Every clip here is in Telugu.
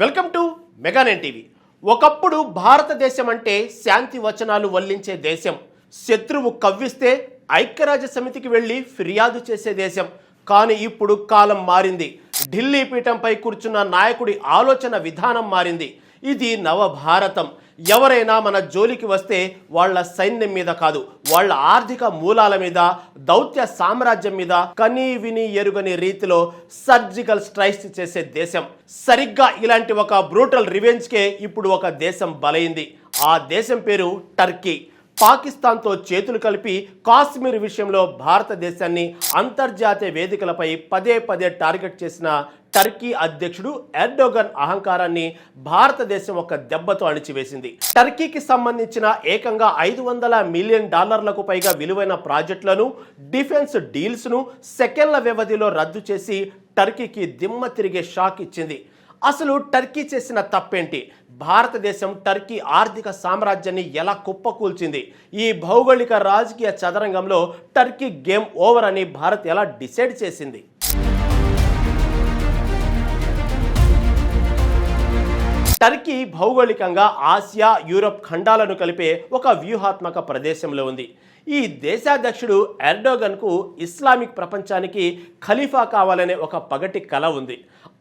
Welcome to మెగా9 TV. ఒకప్పుడు భారతదేశం అంటే శాంతి వచనాలు వల్లించే దేశం, శత్రువు కవ్విస్తే ఐక్యరాజ్య సమితికి వెళ్ళి ఫిర్యాదు చేసే దేశం. కానీ ఇప్పుడు కాలం మారింది. ఢిల్లీ పీఠంపై కూర్చున్న నాయకుడి ఆలోచన విధానం మారింది. ఇది నవభారతం. ఎవరైనా మన జోలికి వస్తే వాళ్ళ సైన్యం మీద కాదు, వాళ్ళ ఆర్థిక మూలాల మీద, దౌత్య సామ్రాజ్యం మీద కనీ విని ఎరుగని రీతిలో సర్జికల్ స్ట్రైక్స్ చేసే దేశం. సరిగ్గా ఇలాంటి ఒక బ్రూటల్ రివెంజ్కే ఇప్పుడు ఒక దేశం బలైంది. ఆ దేశం పేరు టర్కీ. పాకిస్తాన్తో చేతులు కలిపి కాశ్మీర్ విషయంలో భారతదేశాన్ని అంతర్జాతీయ వేదికలపై పదే పదే టార్గెట్ చేసిన టర్కీ అధ్యక్షుడు ఎర్డోగన్ అహంకారాన్ని భారతదేశం ఒక దెబ్బతో అణిచివేసింది. టర్కీకి సంబంధించిన ఏకంగా $500 మిలియన్ పైగా విలువైన ప్రాజెక్టులను, డిఫెన్స్ డీల్స్ను సెకండ్ల వ్యవధిలో రద్దు చేసి టర్కీకి దిమ్మ తిరిగే షాక్ ఇచ్చింది. అసలు టర్కీ చేసిన తప్పేంటి? భారతదేశం టర్కీ ఆర్థిక సామ్రాజ్యాన్ని ఎలా కుప్పకూల్చింది? ఈ భౌగోళిక రాజకీయ చదరంగంలో టర్కీ గేమ్ ఓవర్ అని భారత్ ఎలా డిసైడ్ చేసింది? టర్కీ భౌగోళికంగా ఆసియా, యూరప్ ఖండాలను కలిపే ఒక వ్యూహాత్మక ప్రదేశంలో ఉంది. ఈ దేశాధ్యక్షుడు ఎర్డోగన్కు ఇస్లామిక్ ప్రపంచానికి ఖలీఫా కావాలనే ఒక పగటి కల ఉంది.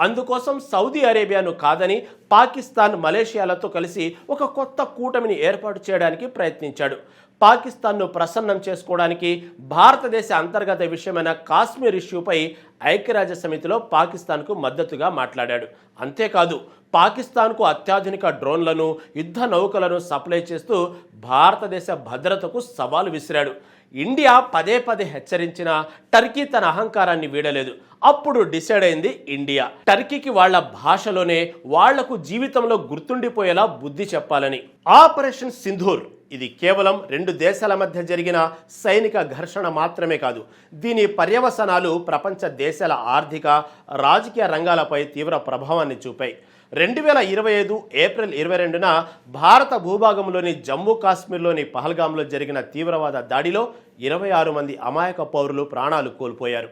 అందుకోసం సౌదీ అరేబియాను కాదని పాకిస్తాన్, మలేషియాలతో కలిసి ఒక కొత్త కూటమిని ఏర్పాటు చేయడానికి ప్రయత్నించాడు. పాకిస్తాన్ను ప్రసన్నం చేసుకోవడానికి భారతదేశ అంతర్గత విషయమైన కాశ్మీర్ ఇష్యూపై ఐక్యరాజ్య సమితిలో పాకిస్తాన్కు మద్దతుగా మాట్లాడాడు. అంతేకాదు, పాకిస్తాన్కు అత్యాధునిక డ్రోన్లను, యుద్ధ నౌకలను సప్లై చేస్తూ భారతదేశ భద్రతకు సవాలు విసిరాడు. ఇండియా పదే పదే హెచ్చరించినా టర్కీ తన అహంకారాన్ని వీడలేదు. అప్పుడు డిసైడ్ అయింది ఇండియా. టర్కీకి వాళ్ల భాషలోనే వాళ్లకు జీవితంలో గుర్తుండిపోయేలా బుద్ధి చెప్పాలని. ఆపరేషన్ సింధూర్ ఇది కేవలం 2 దేశాల మధ్య జరిగిన సైనిక ఘర్షణ మాత్రమే కాదు. దీని పర్యవసనాలు ప్రపంచ దేశాల ఆర్థిక, రాజకీయ రంగాలపై తీవ్ర ప్రభావాన్ని చూపాయి. 2025 ఏప్రిల్ 22న భారత భూభాగంలోని జమ్మూ కాశ్మీర్లోని పహల్గామ్లో జరిగిన తీవ్రవాద దాడిలో 26 మంది అమాయక పౌరులు ప్రాణాలు కోల్పోయారు.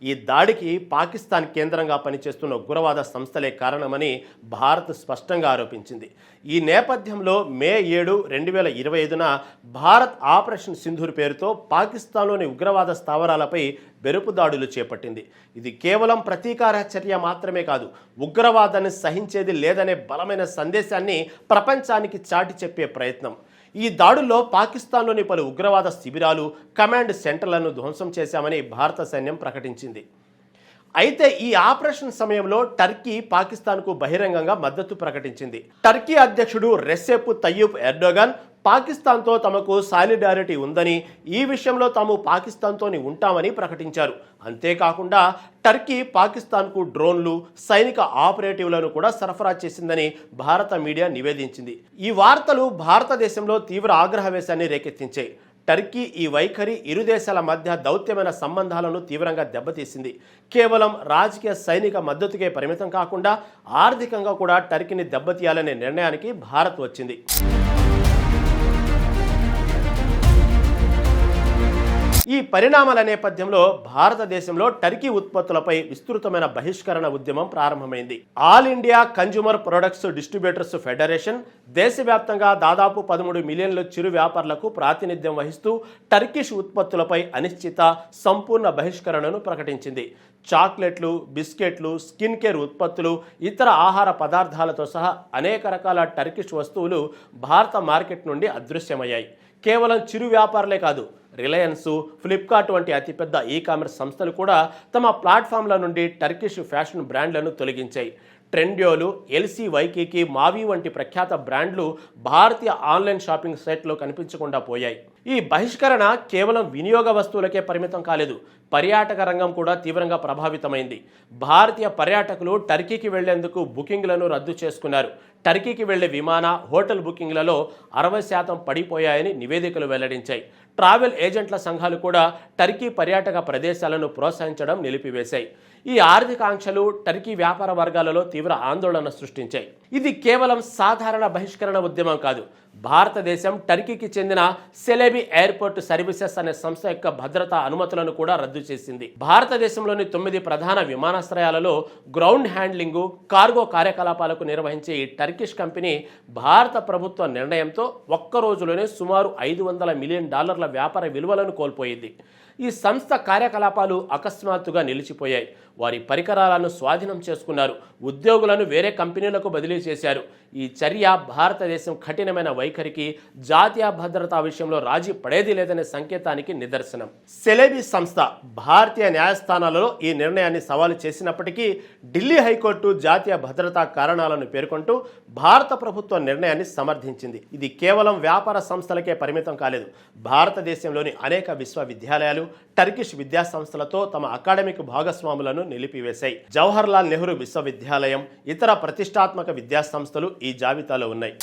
ఈ దాడికి పాకిస్తాన్ కేంద్రంగా పనిచేస్తున్న ఉగ్రవాద సంస్థలే కారణమని భారత్ స్పష్టంగా ఆరోపించింది. ఈ నేపథ్యంలో మే 7, 2025న భారత్ ఆపరేషన్ సింధూర్ పేరుతో పాకిస్తాన్లోని ఉగ్రవాద స్థావరాలపై బెరుపు దాడులు చేపట్టింది. ఇది కేవలం ప్రతీకార చర్య మాత్రమే కాదు, ఉగ్రవాదాన్ని సహించేది లేదనే బలమైన సందేశాన్ని ప్రపంచానికి చాటి చెప్పే ప్రయత్నం. ఈ దాడుల్లో పాకిస్తాన్లోని పలు ఉగ్రవాద శిబిరాలు, కమాండ్ సెంటర్లను ధ్వంసం చేశామని భారత సైన్యం ప్రకటించింది. అయితే ఈ ఆపరేషన్ సమయంలో టర్కీ పాకిస్తాన్కు బహిరంగంగా మద్దతు ప్రకటించింది. టర్కీ అధ్యక్షుడు రెసెప్ తయ్యిప్ ఎర్డోగన్ పాకిస్తాన్తో తమకు సాలిడారిటీ ఉందని, ఈ విషయంలో తాము పాకిస్తాన్తోని ఉంటామని ప్రకటించారు. అంతేకాకుండా టర్కీ పాకిస్తాన్కు డ్రోన్లు, సైనిక ఆపరేటివ్లను కూడా సరఫరా చేసిందని భారత మీడియా నివేదించింది. ఈ వార్తలు భారతదేశంలో తీవ్ర ఆగ్రహవేశాన్ని రేకెత్తించాయి. టర్కీ ఈ వైఖరి ఇరు దేశాల మధ్య దౌత్యమైన సంబంధాలను తీవ్రంగా దెబ్బతీసింది. కేవలం రాజకీయ, సైనిక మద్దతుకే పరిమితం కాకుండా ఆర్థికంగా కూడా టర్కీని దెబ్బతీయాలనే నిర్ణయానికి భారత్ వచ్చింది. ఈ పరిణామాల నేపథ్యంలో భారతదేశంలో టర్కీ ఉత్పత్తులపై విస్తృతమైన బహిష్కరణ ఉద్యమం ప్రారంభమైంది. All India consumer products distributors federation దేశవ్యాప్తంగా దాదాపు 13 మిలియన్ల చిరు వ్యాపారులకు ప్రాతినిధ్యం వహిస్తూ టర్కిష్ ఉత్పత్తులపై అనిశ్చిత, సంపూర్ణ బహిష్కరణను ప్రకటించింది. చాక్లెట్లు, బిస్కెట్లు, స్కిన్ కేర్ ఉత్పత్తులు, ఇతర ఆహార పదార్థాలతో సహా అనేక రకాల టర్కిష్ వస్తువులు భారత మార్కెట్ నుండి అదృశ్యమయ్యాయి. కేవలం చిరు వ్యాపారులే కాదు, రిలయన్స్, ఫ్లిప్కార్ట్ వంటి అతిపెద్ద ఈ-కామర్స్ సంస్థలు కూడా తమ ప్లాట్ఫామ్ల నుండి టర్కిష్ ఫ్యాషన్ బ్రాండ్లను తొలగించాయి. ట్రెండ్యోలు, LCYKకి, మావి వంటి ప్రఖ్యాత బ్రాండ్లు భారతీయ ఆన్లైన్ షాపింగ్ సైట్లో కనిపించకుండా పోయాయి. ఈ బహిష్కరణ కేవలం వినియోగ వస్తువులకే పరిమితం కాలేదు, పర్యాటక రంగం కూడా తీవ్రంగా ప్రభావితమైంది. భారతీయ పర్యాటకులు టర్కీకి వెళ్లేందుకు బుకింగ్లను రద్దు చేసుకున్నారు. టర్కీకి వెళ్లే విమాన, హోటల్ బుకింగ్లలో 60% పడిపోయాయని నివేదికలు వెల్లడించాయి. ట్రావెల్ ఏజెంట్ల సంఘాలు కూడా టర్కీ పర్యాటక ప్రదేశాలను ప్రోత్సహించడం నిలిపివేశాయి. ఈ ఆర్థిక ఆంక్షలు టర్కీ వ్యాపార వర్గాలలో తీవ్ర ఆందోళన సృష్టించాయి. ఇది కేవలం సాధారణ బహిష్కరణ ఉద్యమం కాదు, భారతదేశం టర్కీకి చెందిన సెలెబీ ఎయిర్పోర్ట్ సర్వీసెస్ అనే సంస్థ యొక్క భద్రతా అనుమతులను కూడా రద్దు చేసింది. భారతదేశంలోని 9 ప్రధాన విమానాశ్రయాలలో గ్రౌండ్ హ్యాండ్లింగ్, కార్గో కార్యకలాపాలకు నిర్వహించే ఈ టర్కిష్ కంపెనీ భారత ప్రభుత్వ నిర్ణయంతో ఒక్క రోజులోనే సుమారు $500 మిలియన్ వ్యాపార విలువలను కోల్పోయింది. ఈ సంస్థ కార్యకలాపాలు అకస్మాత్తుగా నిలిచిపోయాయి. వారి పరికరాలను స్వాధీనం చేసుకున్నారు. ఉద్యోగులను వేరే కంపెనీలకు బదిలీ చేశారు. ఈ చర్య భారతదేశం కఠినమైన వైఖరికి, జాతీయ భద్రతా విషయంలో రాజీ పడేది లేదనే సంకేతానికి నిదర్శనం. సెలెబీ సంస్థ భారతీయ న్యాయస్థానాలలో ఈ నిర్ణయాన్ని సవాలు చేసినప్పటికీ ఢిల్లీ హైకోర్టు జాతీయ భద్రతా కారణాలను పేర్కొంటూ భారత ప్రభుత్వ నిర్ణయాన్ని సమర్థించింది. ఇది కేవలం వ్యాపార సంస్థలకే పరిమితం కాలేదు. భారతదేశంలోని అనేక విశ్వవిద్యాలయాలు టర్కిష్ విద్యా సంస్థలతో తమ అకాడమిక్ భాగస్వాములను నిలిపివేశాయి. జవహర్లాల్ నెహ్రూ విశ్వవిద్యాలయం, ఇతర ప్రతిష్టాత్మక విద్యా సంస్థలు ఈ జాబితాలో ఉన్నాయి.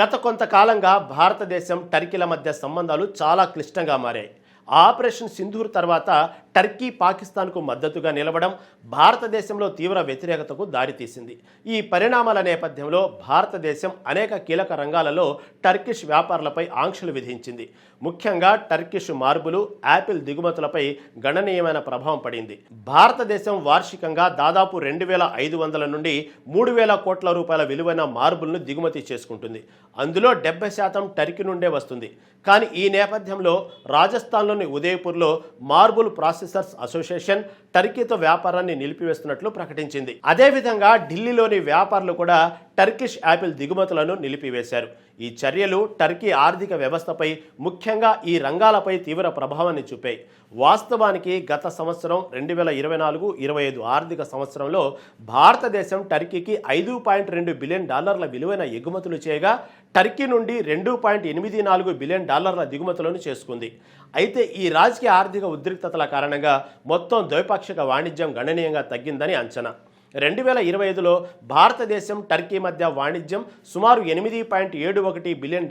గత కొంతకాలంగా భారతదేశం టర్కీల మధ్య సంబంధాలు చాలా క్లిష్టంగా మారాయి. ఆపరేషన్ సింధూర్ తర్వాత టర్కీ పాకిస్తాన్కు మద్దతుగా నిలవడం భారతదేశంలో తీవ్ర వ్యతిరేకతకు దారితీసింది. ఈ పరిణామాల నేపథ్యంలో భారతదేశం అనేక కీలక రంగాలలో టర్కిష్ వ్యాపారులపై ఆంక్షలు విధించింది. ముఖ్యంగా టర్కిష్ మార్బులు, యాపిల్ దిగుమతులపై గణనీయమైన ప్రభావం పడింది. భారతదేశం వార్షికంగా దాదాపు 2500 నుండి 3000 కోట్ల రూపాయల విలువైన మార్బుల్ను దిగుమతి చేసుకుంటుంది. అందులో 70% టర్కీ నుండే వస్తుంది. కానీ ఈ నేపథ్యంలో రాజస్థాన్లోని ఉదయపూర్లో మార్బుల్ ప్రాసెసర్స్ అసోసియేషన్ టర్కీతో వ్యాపారాన్ని నిలిపివేస్తున్నట్లు ప్రకటించింది. అదేవిధంగా ఢిల్లీలోని వ్యాపారులు కూడా టర్కిష్ యాపిల్ దిగుమతులను నిలిపివేశారు. ఈ చర్యలు టర్కీ ఆర్థిక వ్యవస్థపై, ముఖ్యంగా ఈ రంగాలపై తీవ్ర ప్రభావాన్ని చూపాయి. వాస్తవానికి గత సంవత్సరం 2024-25 ఆర్థిక సంవత్సరంలో భారతదేశం టర్కీకి $5.2 బిలియన్ విలువైన ఎగుమతులు చేయగా టర్కీ నుండి $2.84 బిలియన్ దిగుమతులను చేసుకుంది. అయితే ఈ రాజకీయ ఆర్థిక ఉద్రిక్తతల కారణంగా మొత్తం ద్వైపాక్షిక వాణిజ్యం గణనీయంగా తగ్గిందని అంచనా. 2025లో భారతదేశం టర్కీ మధ్య వాణిజ్యం సుమారు $8.71 బిలియన్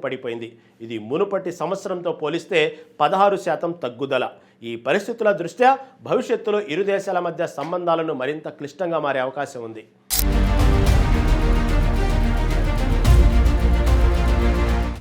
పడిపోయింది. ఇది మునుపటి సంవత్సరంతో పోలిస్తే 16% తగ్గుదల. ఈ పరిస్థితుల దృష్ట్యా భవిష్యత్తులో ఇరు దేశాల మధ్య సంబంధాలను మరింత క్లిష్టంగా మారే అవకాశం ఉంది.